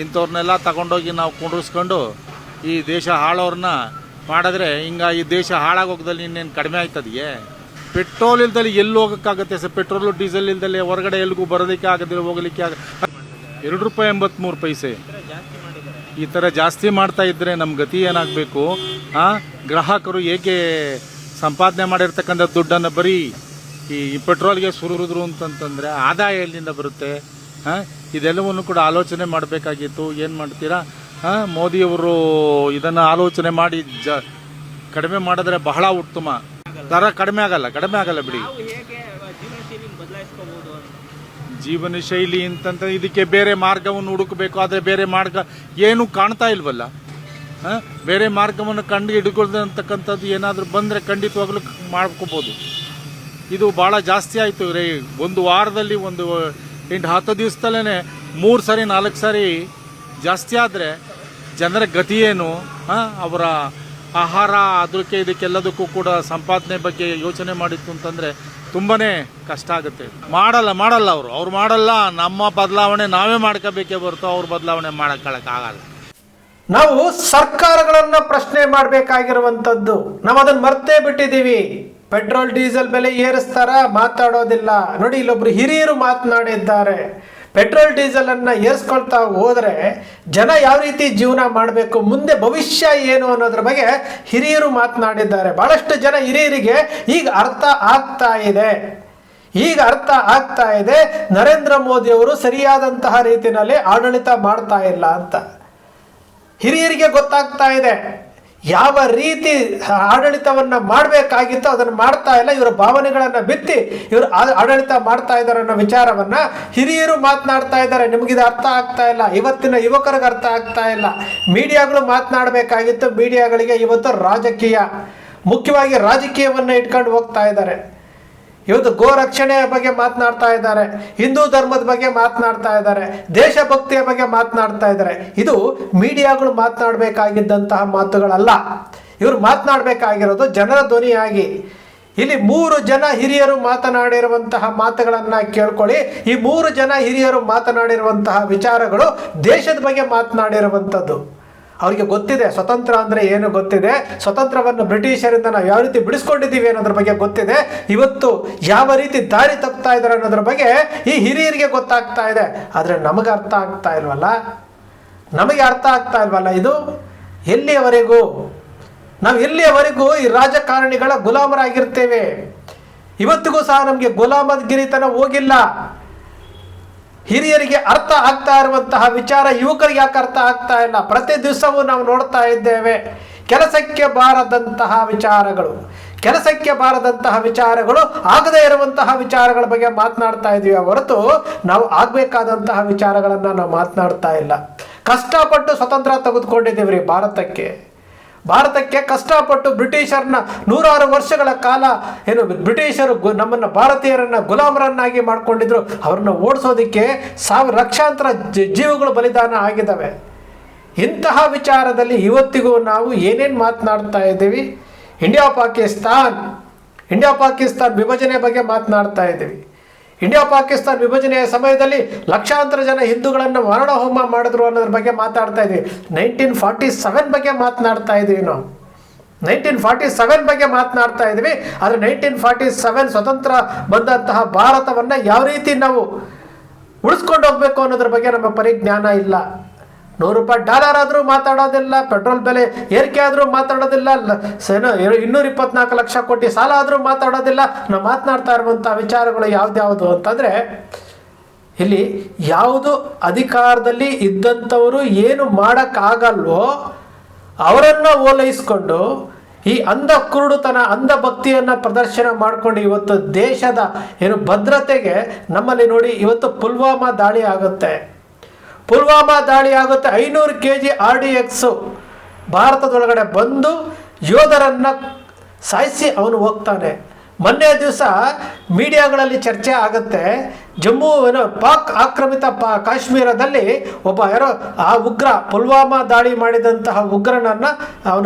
ಇಂಥವ್ರನ್ನೆಲ್ಲ ತಗೊಂಡೋಗಿ ನಾವು ಕುಂಡ್ರಿಸ್ಕೊಂಡು ಈ ದೇಶ ಹಾಳೋರನ್ನ ಮಾಡಿದ್ರೆ ಹಿಂಗೆ ಈ ದೇಶ ಹಾಳಾಗೋಗ್ದಲ್ಲಿ ಇನ್ನೇನು ಕಡಿಮೆ ಆಯ್ತದೆಯೇ? ಪೆಟ್ರೋಲ್ ಇಲ್ದಲ್ಲಿ ಎಲ್ಲಿ ಹೋಗೋಕ್ಕಾಗುತ್ತೆ ಸರ್? ಪೆಟ್ರೋಲು ಡೀಸೆಲ್ ಇಲ್ದಲ್ಲಿ ಹೊರಗಡೆ ಎಲ್ಲಿಗೂ ಬರೋದಕ್ಕೆ ಆಗೋದಿಲ್ಲ, ಹೋಗ್ಲಿಕ್ಕೆ ₹2.83 ಈ ಥರ ಜಾಸ್ತಿ ಮಾಡ್ತಾ ಇದ್ದರೆ ನಮ್ಮ ಗತಿ ಏನಾಗಬೇಕು? ಗ್ರಾಹಕರು ಏಕೆ ಸಂಪಾದನೆ ಮಾಡಿರ್ತಕ್ಕಂಥ ದುಡ್ಡನ್ನು ಬರೀ ಈ ಪೆಟ್ರೋಲ್ಗೆ ಸುರಿದ್ರು ಅಂತಂತಂದರೆ ಆದಾಯ ಎಲ್ಲಿಂದ ಬರುತ್ತೆ? ಇದೆಲ್ಲವನ್ನು ಕೂಡ ಆಲೋಚನೆ ಮಾಡಬೇಕಾಗಿತ್ತು. ಏನು ಮಾಡ್ತೀರಾ? ಮೋದಿಯವರು ಇದನ್ನು ಆಲೋಚನೆ ಮಾಡಿ ಕಡಿಮೆ ಮಾಡಿದ್ರೆ ಬಹಳ ಉತ್ತಮ. ದರ ಕಡಿಮೆ ಆಗಲ್ಲ ಬಿಡಿ. ಜೀವನ ಶೈಲಿ ಅಂತಂತ ಇದಕ್ಕೆ ಬೇರೆ ಮಾರ್ಗವನ್ನು ಹುಡುಕಬೇಕು. ಆದರೆ ಬೇರೆ ಮಾರ್ಗ ಏನು ಕಾಣ್ತಾ ಇಲ್ವಲ್ಲ. ಬೇರೆ ಮಾರ್ಗವನ್ನು ಕಂಡು ಹಿಡ್ಕೊಳ್ತಕ್ಕಂಥದ್ದು ಏನಾದರೂ ಬಂದರೆ ಖಂಡಿತವಾಗ್ಲೂ ಮಾಡ್ಕೋಬೋದು. ಇದು ಭಾಳ ಜಾಸ್ತಿ ಆಯಿತು ರೀ. ಒಂದು ವಾರದಲ್ಲಿ 8-10 ದಿವಸದಲ್ಲೇ 3 ಸಾರಿ 4 ಸಾರಿ ಜಾಸ್ತಿ ಆದರೆ ಜನರ ಗತಿ ಏನು? ಅವರ ಆಹಾರ ಅದಕ್ಕೆ ಇದಕ್ಕೆಲ್ಲದಕ್ಕೂ ಕೂಡ ಸಂಪಾದನೆ ಬಗ್ಗೆ ಯೋಚನೆ ಮಾಡಿತ್ತು ಅಂತಂದರೆ ತುಂಬಾ ಕಷ್ಟ ಆಗುತ್ತೆ. ಮಾಡಲ್ಲ ಅವ್ರು ಮಾಡಲ್ಲ. ನಮ್ಮ ಬದಲಾವಣೆ ನಾವೇ ಮಾಡ್ಕೋಬೇಕೇ ಹೊರತು ಅವ್ರ ಬದಲಾವಣೆ ಮಾಡೋಕ್ಕಾಗಲ್ಲ. ನಾವು ಸರ್ಕಾರಗಳನ್ನು ಪ್ರಶ್ನೆ ಮಾಡಬೇಕಾಗಿರುವಂಥದ್ದು. ನಾವು ಅದನ್ನು ಮರ್ತೇ ಬಿಟ್ಟಿದ್ದೀವಿ. ಪೆಟ್ರೋಲ್ ಡೀಸೆಲ್ ಬೆಲೆ ಏರಿಸ್ತಾರ, ಮಾತಾಡೋದಿಲ್ಲ. ನೋಡಿ, ಇಲ್ಲೊಬ್ರು ಹಿರಿಯರು ಮಾತನಾಡಿದ್ದಾರೆ. ಪೆಟ್ರೋಲ್ ಡೀಸೆಲ್ ಅನ್ನ ಏರಿಸ್ಕೊಳ್ತಾ ಹೋದರೆ ಜನ ಯಾವ ರೀತಿ ಜೀವನ ಮಾಡಬೇಕು, ಮುಂದೆ ಭವಿಷ್ಯ ಏನು ಅನ್ನೋದ್ರ ಬಗ್ಗೆ ಹಿರಿಯರು ಮಾತನಾಡಿದ್ದಾರೆ. ಬಹಳಷ್ಟು ಜನ ಹಿರಿಯರಿಗೆ ಈಗ ಅರ್ಥ ಆಗ್ತಾ ಇದೆ ನರೇಂದ್ರ ಮೋದಿ ಅವರು ಸರಿಯಾದಂತಹ ರೀತಿಯಲ್ಲಿ ಆಡಳಿತ ಮಾಡ್ತಾ ಇಲ್ಲ ಅಂತ. ಹಿರಿಯರಿಗೆ ಗೊತ್ತಾಗ್ತಾ ಇದೆ ಯಾವ ರೀತಿ ಆಡಳಿತವನ್ನ ಮಾಡಬೇಕಾಗಿತ್ತು ಅದನ್ನು ಮಾಡ್ತಾ ಇಲ್ಲ. ಇವರ ಭಾವನೆಗಳನ್ನ ಬಿತ್ತಿ ಇವರು ಆಡಳಿತ ಮಾಡ್ತಾ ಇದ್ದಾರೆ ಅನ್ನೋ ವಿಚಾರವನ್ನ ಹಿರಿಯರು ಮಾತನಾಡ್ತಾ ಇದ್ದಾರೆ. ನಿಮಗಿದು ಅರ್ಥ ಆಗ್ತಾ ಇಲ್ಲ, ಇವತ್ತಿನ ಯುವಕರಿಗೆ ಅರ್ಥ ಆಗ್ತಾ ಇಲ್ಲ. ಮೀಡಿಯಾಗಳು ಮಾತನಾಡಬೇಕಾಗಿತ್ತು. ಮೀಡಿಯಾಗಳಿಗೆ ಇವತ್ತು ಮುಖ್ಯವಾಗಿ ರಾಜಕೀಯವನ್ನ ಇಟ್ಕೊಂಡು ಹೋಗ್ತಾ ಇದ್ದಾರೆ. ಇವತ್ತು ಗೋ ರಕ್ಷಣೆಯ ಬಗ್ಗೆ ಮಾತನಾಡ್ತಾ ಇದ್ದಾರೆ, ಹಿಂದೂ ಧರ್ಮದ ಬಗ್ಗೆ ಮಾತನಾಡ್ತಾ ಇದ್ದಾರೆ, ದೇಶಭಕ್ತಿಯ ಬಗ್ಗೆ ಮಾತನಾಡ್ತಾ ಇದ್ದಾರೆ. ಇದು ಮೀಡಿಯಾಗಳು ಮಾತನಾಡಬೇಕಾಗಿದ್ದಂತಹ ಮಾತುಗಳಲ್ಲ. ಇವರು ಮಾತನಾಡಬೇಕಾಗಿರೋದು ಜನರ ಧ್ವನಿಯಾಗಿ. ಇಲ್ಲಿ 3 ಜನ ಹಿರಿಯರು ಮಾತನಾಡಿರುವಂತಹ ಮಾತುಗಳನ್ನು ಕೇಳ್ಕೊಳ್ಳಿ. ಈ 3 ಜನ ಹಿರಿಯರು ಮಾತನಾಡಿರುವಂತಹ ವಿಚಾರಗಳು ದೇಶದ ಬಗ್ಗೆ ಮಾತನಾಡಿರುವಂಥದ್ದು. ಅವರಿಗೆ ಗೊತ್ತಿದೆ ಸ್ವತಂತ್ರ ಅಂದರೆ ಏನು ಗೊತ್ತಿದೆ, ಸ್ವತಂತ್ರವನ್ನು ಬ್ರಿಟಿಷರಿಂದ ನಾವು ಯಾವ ರೀತಿ ಬಿಡಿಸ್ಕೊಂಡಿದ್ದೀವಿ ಅನ್ನೋದ್ರ ಬಗ್ಗೆ ಗೊತ್ತಿದೆ. ಇವತ್ತು ಯಾವ ರೀತಿ ದಾರಿ ತಪ್ತಾ ಇದ್ದಾರೆ ಅನ್ನೋದ್ರ ಬಗ್ಗೆ ಈ ಹಿರಿಯರಿಗೆ ಗೊತ್ತಾಗ್ತಾ ಇದೆ. ಆದರೆ ನಮಗೆ ಅರ್ಥ ಆಗ್ತಾ ಇಲ್ವಲ್ಲ. ಇದು ನಾವು ಎಲ್ಲಿಯವರೆಗೂ ಈ ರಾಜಕಾರಣಿಗಳ ಗುಲಾಮರಾಗಿರ್ತೇವೆ? ಇವತ್ತಿಗೂ ಸಹ ನಮಗೆ ಗುಲಾಮಗಿರಿತನ ಹೋಗಿಲ್ಲ. ಹಿರಿಯರಿಗೆ ಅರ್ಥ ಆಗ್ತಾ ಇರುವಂತಹ ವಿಚಾರ ಯುವಕರಿಗೆ ಯಾಕೆ ಅರ್ಥ ಆಗ್ತಾ ಇಲ್ಲ? ಪ್ರತಿ ದಿವಸವೂ ನಾವು ನೋಡ್ತಾ ಇದ್ದೇವೆ ಕೆಲಸಕ್ಕೆ ಬಾರದಂತಹ ವಿಚಾರಗಳು, ಆಗದೇ ಇರುವಂತಹ ವಿಚಾರಗಳ ಬಗ್ಗೆ ಮಾತನಾಡ್ತಾ ಇದೀವಿ ಹೊರತು ನಾವು ಆಗಬೇಕಾದಂತಹ ವಿಚಾರಗಳನ್ನು ನಾವು ಮಾತನಾಡ್ತಾ ಇಲ್ಲ. ಕಷ್ಟಪಟ್ಟು ಸ್ವತಂತ್ರ ತೆಗೆದುಕೊಂಡಿದ್ದೀವಿ ಭಾರತಕ್ಕೆ ಕಷ್ಟಪಟ್ಟು ಬ್ರಿಟಿಷರ್ನ 100 ವರ್ಷಗಳ ಕಾಲ ಬ್ರಿಟಿಷರು ನಮ್ಮನ್ನು ಭಾರತೀಯರನ್ನ ಗುಲಾಮರನ್ನಾಗಿ ಮಾಡ್ಕೊಂಡಿದ್ರು. ಅವ್ರನ್ನ ಓಡಿಸೋದಕ್ಕೆ ಲಕ್ಷಾಂತರ ಜೀವಗಳು ಬಲಿದಾನ ಆಗಿದ್ದಾವೆ. ಇಂತಹ ವಿಚಾರದಲ್ಲಿ ಇವತ್ತಿಗೂ ನಾವು ಏನೇನು ಮಾತನಾಡ್ತಾ ಇದ್ದೀವಿ? ಇಂಡಿಯಾ ಪಾಕಿಸ್ತಾನ್ ವಿಭಜನೆ ಬಗ್ಗೆ ಮಾತನಾಡ್ತಾ ಇದ್ದೀವಿ. ಇಂಡಿಯಾ ಪಾಕಿಸ್ತಾನ್ ವಿಭಜನೆಯ ಸಮಯದಲ್ಲಿ ಲಕ್ಷಾಂತರ ಜನ ಹಿಂದೂಗಳನ್ನು ಮರಣ ಹೋಮ ಮಾಡಿದ್ರು ಅನ್ನೋದ್ರ ಬಗ್ಗೆ ಮಾತಾಡ್ತಾ ಇದ್ವಿ. 1947 ಬಗ್ಗೆ ಮಾತನಾಡ್ತಾ ಇದ್ವಿ ನಾವು. 1947 ಬಗ್ಗೆ ಮಾತನಾಡ್ತಾ ಇದ್ವಿ. ಆದರೆ 1947 ಸ್ವತಂತ್ರ ಬಂದಂತಹ ಭಾರತವನ್ನು ಯಾವ ರೀತಿ ನಾವು ಉಳಿಸ್ಕೊಂಡು ಹೋಗ್ಬೇಕು ಅನ್ನೋದ್ರ ಬಗ್ಗೆ ನಮ್ಮ ಪರಿಜ್ಞಾನ ಇಲ್ಲ. $100 ಆದರೂ ಮಾತಾಡೋದಿಲ್ಲ, ಪೆಟ್ರೋಲ್ ಬೆಲೆ ಏರಿಕೆ ಆದರೂ ಮಾತಾಡೋದಿಲ್ಲ, 224 ಲಕ್ಷ ಕೋಟಿ ಸಾಲ ಆದರೂ ಮಾತಾಡೋದಿಲ್ಲ. ನಾವು ಮಾತನಾಡ್ತಾ ಇರುವಂಥ ವಿಚಾರಗಳು ಯಾವ್ದ್ಯಾವುದು ಅಂತಂದರೆ, ಇಲ್ಲಿ ಯಾವುದು ಅಧಿಕಾರದಲ್ಲಿ ಇದ್ದಂಥವರು ಏನು ಮಾಡೋಕ್ಕಾಗಲ್ವೋ ಅವರನ್ನು ಓಲೈಸ್ಕೊಂಡು ಈ ಅಂಧ ಕುರುಡುತನ, ಅಂಧ ಭಕ್ತಿಯನ್ನು ಪ್ರದರ್ಶನ ಮಾಡಿಕೊಂಡು ಇವತ್ತು ದೇಶದ ಭದ್ರತೆಗೆ ನಮ್ಮಲ್ಲಿ ನೋಡಿ ಇವತ್ತು ಪುಲ್ವಾಮಾ ದಾಳಿ ಆಗುತ್ತೆ. 500 kg RDX ಭಾರತದೊಳಗಡೆ ಬಂದು ಯೋಧರನ್ನು ಸಾಯಿಸಿ ಅವನು ಹೋಗ್ತಾನೆ. ಮೊನ್ನೆ ದಿವಸ ಮೀಡಿಯಾಗಳಲ್ಲಿ ಚರ್ಚೆ ಆಗುತ್ತೆ, ಪಾಕ್ ಆಕ್ರಮಿತ ಕಾಶ್ಮೀರದಲ್ಲಿ ಒಬ್ಬ ಆ ಉಗ್ರ ಪುಲ್ವಾಮಾ ದಾಳಿ ಮಾಡಿದಂತಹ ಉಗ್ರನನ್ನು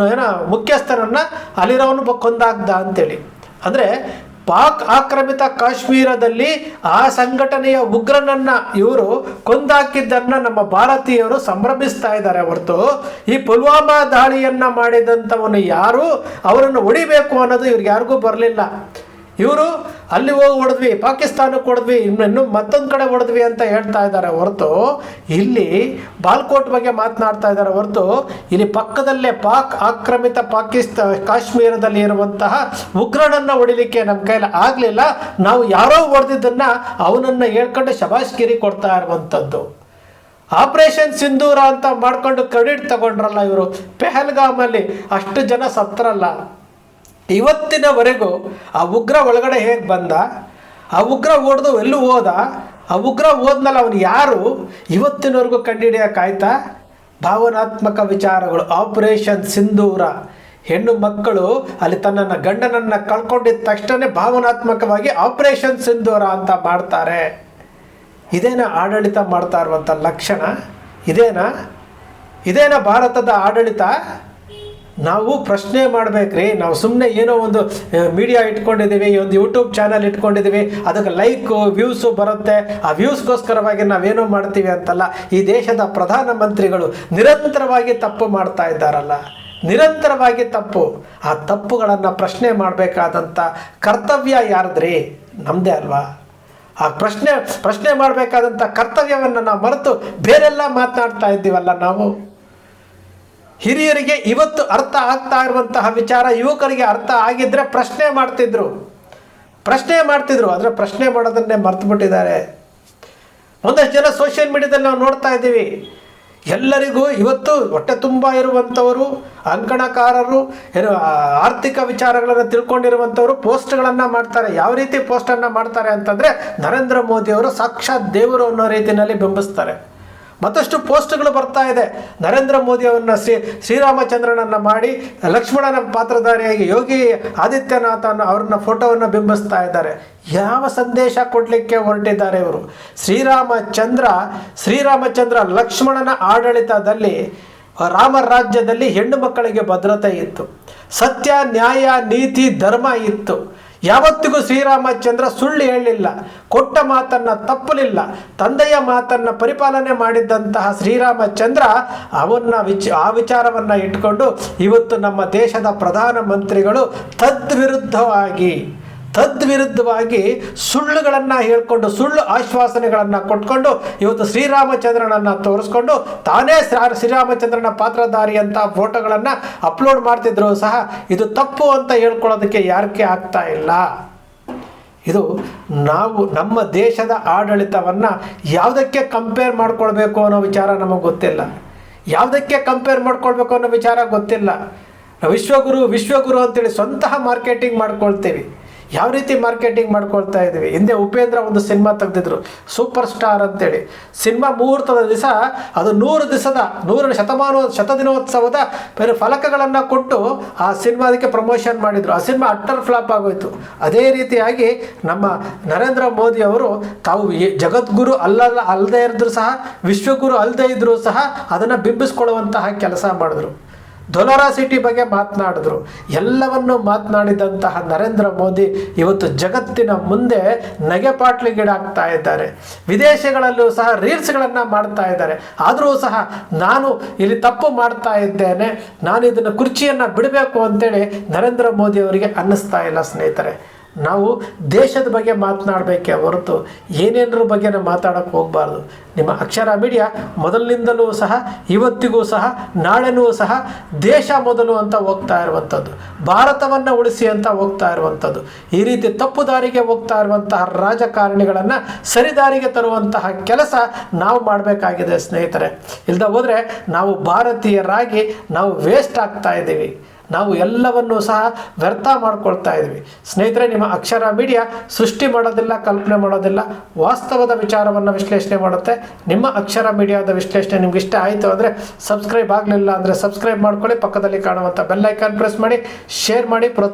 ಮುಖ್ಯಸ್ಥನನ್ನು ಅಲ್ಲಿರೋನು ಕೊಂದಾಗ್ದ ಅಂತೇಳಿ. ಅಂದರೆ ಪಾಕ್ ಆಕ್ರಮಿತ ಕಾಶ್ಮೀರದಲ್ಲಿ ಆ ಸಂಘಟನೆಯ ಉಗ್ರನನ್ನ ಇವರು ಕೊಂದಾಕಿದ್ದನ್ನ ನಮ್ಮ ಭಾರತೀಯರು ಸಂಭ್ರಮಿಸ್ತಾ ಇದ್ದಾರೆ ಹೊರತು ಈ ಪುಲ್ವಾಮಾ ದಾಳಿಯನ್ನ ಮಾಡಿದಂಥವನು ಯಾರು, ಅವರನ್ನು ಹೊಡಿಬೇಕು ಅನ್ನೋದು ಇವ್ರಿಗೆ ಯಾರಿಗೂ ಬರಲಿಲ್ಲ. ಇವರು ಅಲ್ಲಿ ಹೋಗಿ ಹೊಡೆದ್ವಿ, ಪಾಕಿಸ್ತಾನಕ್ಕೆ ಹೊಡೆದ್ವಿ, ಇನ್ನೂ ಮತ್ತೊಂದು ಕಡೆ ಹೊಡೆದ್ವಿ ಅಂತ ಹೇಳ್ತಾ ಇದ್ದಾರೆ ಹೊರತು ಇಲ್ಲಿ ಬಾಲ್ಕೋಟ್ ಬಗ್ಗೆ ಮಾತನಾಡ್ತಾ ಇದ್ದಾರೆ ಹೊರತು ಇಲ್ಲಿ ಪಕ್ಕದಲ್ಲೇ ಪಾಕ್ ಆಕ್ರಮಿತ ಕಾಶ್ಮೀರದಲ್ಲಿ ಇರುವಂತಹ ಉಗ್ರನನ್ನು ಹೊಡಿಲಿಕ್ಕೆ ನಮ್ಮ ಕೈಲಿ ಆಗಲಿಲ್ಲ. ನಾವು ಯಾರೋ ಹೊಡೆದಿದ್ದನ್ನು ಅವನನ್ನು ಹೇಳ್ಕೊಂಡು ಶಬಾಷ್ಗಿರಿ ಕೊಡ್ತಾ ಇರುವಂಥದ್ದು. ಆಪರೇಷನ್ ಸಿಂಧೂರ ಅಂತ ಮಾಡ್ಕೊಂಡು ಕ್ರೆಡಿಟ್ ತಗೊಂಡ್ರಲ್ಲ ಇವರು. ಪೆಹಲ್ಗಾಮಲ್ಲಿ ಅಷ್ಟು ಜನ ಸತ್ತರಲ್ಲ. ಇವತ್ತಿನವರೆಗೂ ಆ ಉಗ್ರ ಒಳಗಡೆ ಹೇಗೆ ಬಂದ, ಆ ಉಗ್ರ ಹೊಡೆದು ಎಲ್ಲೂ ಹೋದ, ಆ ಉಗ್ರ ಹೋದ್ಮೇಲೆ ಅವನು ಯಾರು, ಇವತ್ತಿನವರೆಗೂ ಕಂಡುಹಿಡಿಯೋಕ್ಕಾಯ್ತಾ? ಭಾವನಾತ್ಮಕ ವಿಚಾರಗಳು. ಆಪರೇಷನ್ ಸಿಂಧೂರ, ಹೆಣ್ಣು ಮಕ್ಕಳು ಅಲ್ಲಿ ತನ್ನನ್ನು ಗಂಡನನ್ನು ಕಳ್ಕೊಂಡಿದ್ದ ತಕ್ಷಣ ಭಾವನಾತ್ಮಕವಾಗಿ ಆಪರೇಷನ್ ಸಿಂಧೂರ ಅಂತ ಮಾಡ್ತಾರೆ. ಇದೇನಾ ಆಡಳಿತ ಮಾಡ್ತಾ ಇರುವಂಥ ಲಕ್ಷಣ? ಇದೇನಾ ಭಾರತದ ಆಡಳಿತ? ನಾವು ಪ್ರಶ್ನೆ ಮಾಡಬೇಕ್ರಿ. ನಾವು ಸುಮ್ಮನೆ ಏನೋ ಒಂದು ಮೀಡಿಯಾ ಇಟ್ಕೊಂಡಿದ್ದೀವಿ, ಒಂದು ಯೂಟ್ಯೂಬ್ ಚಾನಲ್ ಇಟ್ಕೊಂಡಿದ್ದೀವಿ, ಅದಕ್ಕೆ ಲೈಕು ವ್ಯೂಸು ಬರುತ್ತೆ, ಆ ವ್ಯೂಸ್ಗೋಸ್ಕರವಾಗಿ ನಾವೇನೋ ಮಾಡ್ತೀವಿ ಅಂತಲ್ಲ. ಈ ದೇಶದ ಪ್ರಧಾನಮಂತ್ರಿಗಳು ನಿರಂತರವಾಗಿ ತಪ್ಪು ಮಾಡ್ತಾ ಇದ್ದಾರಲ್ಲ, ನಿರಂತರವಾಗಿ ತಪ್ಪು. ಆ ತಪ್ಪುಗಳನ್ನು ಪ್ರಶ್ನೆ ಮಾಡಬೇಕಾದಂಥ ಕರ್ತವ್ಯ ಯಾರದ್ರಿ? ನಮ್ಮದೇ ಅಲ್ವಾ? ಆ ಪ್ರಶ್ನೆ ಮಾಡಬೇಕಾದಂಥ ಕರ್ತವ್ಯವನ್ನು ನಾವು ಮರೆತು ಬೇರೆಲ್ಲ ಮಾತನಾಡ್ತಾ ಇದ್ದೀವಲ್ಲ ನಾವು. ಹಿರಿಯರಿಗೆ ಇವತ್ತು ಅರ್ಥ ಆಗ್ತಾ ಇರುವಂತಹ ವಿಚಾರ ಯುವಕರಿಗೆ ಅರ್ಥ ಆಗಿದ್ದರೆ ಪ್ರಶ್ನೆ ಮಾಡ್ತಿದ್ರು, ಆದರೆ ಪ್ರಶ್ನೆ ಮಾಡೋದನ್ನೇ ಮರ್ತು ಬಿಟ್ಟಿದ್ದಾರೆ. ಒಂದಷ್ಟು ಜನ ಸೋಷಿಯಲ್ ಮೀಡಿಯಾದಲ್ಲಿ ನಾವು ನೋಡ್ತಾ ಇದ್ದೀವಿ. ಎಲ್ಲರಿಗೂ ಇವತ್ತು ಹೊಟ್ಟೆ ತುಂಬ ಇರುವಂಥವರು, ಅಂಕಣಕಾರರು, ಏನು ಆರ್ಥಿಕ ವಿಚಾರಗಳನ್ನು ತಿಳ್ಕೊಂಡಿರುವಂಥವರು ಪೋಸ್ಟ್ಗಳನ್ನು ಮಾಡ್ತಾರೆ. ಯಾವ ರೀತಿ ಪೋಸ್ಟನ್ನು ಮಾಡ್ತಾರೆ ಅಂತಂದರೆ ನರೇಂದ್ರ ಮೋದಿಯವರು ಸಾಕ್ಷಾತ್ ದೇವರು ಅನ್ನೋ ರೀತಿಯಲ್ಲಿ ಬಿಂಬಿಸ್ತಾರೆ. ಮತ್ತಷ್ಟು ಪೋಸ್ಟ್ಗಳು ಬರ್ತಾ ಇದೆ. ನರೇಂದ್ರ ಮೋದಿಯವರನ್ನ ಶ್ರೀರಾಮಚಂದ್ರನನ್ನು ಮಾಡಿ ಲಕ್ಷ್ಮಣನ ಪಾತ್ರಧಾರಿಯಾಗಿ ಯೋಗಿ ಆದಿತ್ಯನಾಥ್ ಅವ್ರನ್ನ ಫೋಟೋವನ್ನು ಬಿಂಬಿಸ್ತಾ ಇದ್ದಾರೆ. ಯಾವ ಸಂದೇಶ ಕೊಡಲಿಕ್ಕೆ ಹೊರಟಿದ್ದಾರೆ ಇವರು? ಶ್ರೀರಾಮಚಂದ್ರ ಲಕ್ಷ್ಮಣನ ಆಡಳಿತದಲ್ಲಿ ರಾಮ ರಾಜ್ಯದಲ್ಲಿ ಹೆಣ್ಣು ಮಕ್ಕಳಿಗೆ ಭದ್ರತೆ ಇತ್ತು, ಸತ್ಯ ನ್ಯಾಯ ನೀತಿ ಧರ್ಮ ಇತ್ತು. ಯಾವತ್ತಿಗೂ ಶ್ರೀರಾಮಚಂದ್ರ ಸುಳ್ಳು ಹೇಳಲಿಲ್ಲ, ಕೊಟ್ಟ ಮಾತನ್ನು ತಪ್ಪಲಿಲ್ಲ. ತಂದೆಯ ಮಾತನ್ನು ಪರಿಪಾಲನೆ ಮಾಡಿದ್ದಂತಹ ಶ್ರೀರಾಮಚಂದ್ರ ಆ ವಿಚಾರವನ್ನು ಇಟ್ಕೊಂಡು ಇವತ್ತು ನಮ್ಮ ದೇಶದ ಪ್ರಧಾನಮಂತ್ರಿಗಳು ತದ್ವಿರುದ್ಧವಾಗಿ ಸುಳ್ಳುಗಳನ್ನು ಹೇಳ್ಕೊಂಡು, ಸುಳ್ಳು ಆಶ್ವಾಸನೆಗಳನ್ನು ಕೊಟ್ಕೊಂಡು ಇವತ್ತು ಶ್ರೀರಾಮಚಂದ್ರನನ್ನು ತೋರಿಸ್ಕೊಂಡು ತಾನೇ ಶ್ರೀರಾಮಚಂದ್ರನ ಪಾತ್ರಧಾರಿ ಅಂತ ಫೋಟೋಗಳನ್ನು ಅಪ್ಲೋಡ್ ಮಾಡ್ತಿದ್ರು ಸಹ ಇದು ತಪ್ಪು ಅಂತ ಹೇಳ್ಕೊಳ್ಳೋದಕ್ಕೆ ಯಾರಕ್ಕೆ ಆಗ್ತಾ ಇಲ್ಲ. ಇದು ನಾವು ನಮ್ಮ ದೇಶದ ಆಡಳಿತವನ್ನು ಯಾವುದಕ್ಕೆ ಕಂಪೇರ್ ಮಾಡ್ಕೊಳ್ಬೇಕು ಅನ್ನೋ ವಿಚಾರ ನಮಗೆ ಗೊತ್ತಿಲ್ಲ, ಯಾವುದಕ್ಕೆ ಕಂಪೇರ್ ಮಾಡ್ಕೊಳ್ಬೇಕು ಅನ್ನೋ ವಿಚಾರ ಗೊತ್ತಿಲ್ಲ. ವಿಶ್ವಗುರು ಅಂತೇಳಿ ಸ್ವಂತಹ ಮಾರ್ಕೆಟಿಂಗ್ ಮಾಡ್ಕೊಳ್ತೀವಿ. ಯಾವ ರೀತಿ ಮಾರ್ಕೆಟಿಂಗ್ ಮಾಡ್ಕೊಳ್ತಾ ಇದ್ದೀವಿ? ಹಿಂದೆ ಉಪೇಂದ್ರ ಒಂದು ಸಿನಿಮಾ ತೆಗೆದಿದ್ರು, ಸೂಪರ್ ಸ್ಟಾರ್ ಅಂತೇಳಿ. ಸಿನಿಮಾ ಮುಹೂರ್ತದ ದಿವಸ ಅದು 100ನೇ ಶತದಿನೋತ್ಸವದ ಫಲಕಗಳನ್ನು ಕೊಟ್ಟು ಆ ಸಿನಿಮಾದಕ್ಕೆ ಪ್ರಮೋಷನ್ ಮಾಡಿದರು. ಆ ಸಿನಿಮಾ ಅಟ್ಟರ್ ಫ್ಲಾಪ್ ಆಗೋಯ್ತು. ಅದೇ ರೀತಿಯಾಗಿ ನಮ್ಮ ನರೇಂದ್ರ ಮೋದಿ ಅವರು ತಾವು ಜಗದ್ಗುರು ಅಲ್ಲದೇ ಇದ್ದರೂ ಸಹ, ವಿಶ್ವಗುರು ಅಲ್ಲದೇ ಇದ್ದರೂ ಸಹ ಅದನ್ನು ಬಿಂಬಿಸ್ಕೊಳ್ಳುವಂತಹ ಕೆಲಸ ಮಾಡಿದ್ರು. ಡೊಲರಾಸಿಟಿ ಬಗ್ಗೆ ಮಾತನಾಡಿದ್ರು. ಎಲ್ಲವನ್ನು ಮಾತನಾಡಿದಂತಹ ನರೇಂದ್ರ ಮೋದಿ ಇವತ್ತು ಜಗತ್ತಿನ ಮುಂದೆ ನಗೆಪಾಟ್ಲಿಗೀಡಾಗ್ತಾ ಇದ್ದಾರೆ. ವಿದೇಶಗಳಲ್ಲೂ ಸಹ ರೀಲ್ಸ್ಗಳನ್ನು ಮಾಡ್ತಾ ಇದ್ದಾರೆ. ಆದರೂ ಸಹ ನಾನು ಇಲ್ಲಿ ತಪ್ಪು ಮಾಡ್ತಾ ಇದ್ದೇನೆ, ನಾನು ಇದನ್ನು ಕುರ್ಚಿಯನ್ನು ಬಿಡಬೇಕು ಅಂತೇಳಿ ನರೇಂದ್ರ ಮೋದಿ ಅವರಿಗೆ ಅನ್ನಿಸ್ತಾ ಇಲ್ಲ. ಸ್ನೇಹಿತರೆ, ನಾವು ದೇಶದ ಬಗ್ಗೆ ಮಾತನಾಡಬೇಕೇ ಹೊರತು ಏನೇನರ ಬಗ್ಗೆ ಮಾತಾಡೋಕ್ಕೆ ಹೋಗಬಾರ್ದು. ನಿಮ್ಮ ಅಕ್ಷರ ಮೀಡಿಯಾ ಮೊದಲಿನಿಂದಲೂ ಸಹ ಇವತ್ತಿಗೂ ಸಹ ನಾಳೆನೂ ಸಹ ದೇಶ ಮೊದಲು ಅಂತ ಹೋಗ್ತಾ ಇರುವಂಥದ್ದು, ಭಾರತವನ್ನು ಉಳಿಸಿ ಅಂತ ಹೋಗ್ತಾ ಇರುವಂಥದ್ದು. ಈ ರೀತಿ ತಪ್ಪು ದಾರಿಗೆ ಹೋಗ್ತಾ ಇರುವಂತಹ ರಾಜಕಾರಣಿಗಳನ್ನು ಸರಿದಾರಿಗೆ ತರುವಂತಹ ಕೆಲಸ ನಾವು ಮಾಡಬೇಕಾಗಿದೆ ಸ್ನೇಹಿತರೆ. ಇಲ್ಲದೆ ಹೋದರೆ ನಾವು ಭಾರತೀಯರಾಗಿ ನಾವು ವೇಸ್ಟ್ ಆಗ್ತಾ ಇದ್ದೀವಿ. ನಾವು ಎಲ್ಲವನ್ನೂ ಸಹ ವ್ಯರ್ಥ ಮಾಡ್ಕೊಳ್ತಾ ಇದ್ವಿ. ಸ್ನೇಹಿತರೆ, ನಿಮ್ಮ ಅಕ್ಷರ ಮೀಡಿಯಾ ಸೃಷ್ಟಿ ಮಾಡೋದಿಲ್ಲ, ಕಲ್ಪನೆ ಮಾಡೋದಿಲ್ಲ, ವಾಸ್ತವದ ವಿಚಾರವನ್ನು ವಿಶ್ಲೇಷಣೆ ಮಾಡುತ್ತೆ. ನಿಮ್ಮ ಅಕ್ಷರ ಮೀಡಿಯಾದ ವಿಶ್ಲೇಷಣೆ ನಿಮ್ಗೆ ಇಷ್ಟ ಆಯಿತು ಅಂದರೆ ಸಬ್ಸ್ಕ್ರೈಬ್ ಆಗಲಿಲ್ಲ ಅಂದರೆ ಸಬ್ಸ್ಕ್ರೈಬ್ ಮಾಡ್ಕೊಳ್ಳಿ. ಪಕ್ಕದಲ್ಲಿ ಕಾಣುವಂಥ ಬೆಲ್ ಐಕಾನ್ ಪ್ರೆಸ್ ಮಾಡಿ, ಶೇರ್ ಮಾಡಿ, ಪ್ರೋತ್ಸಾಹ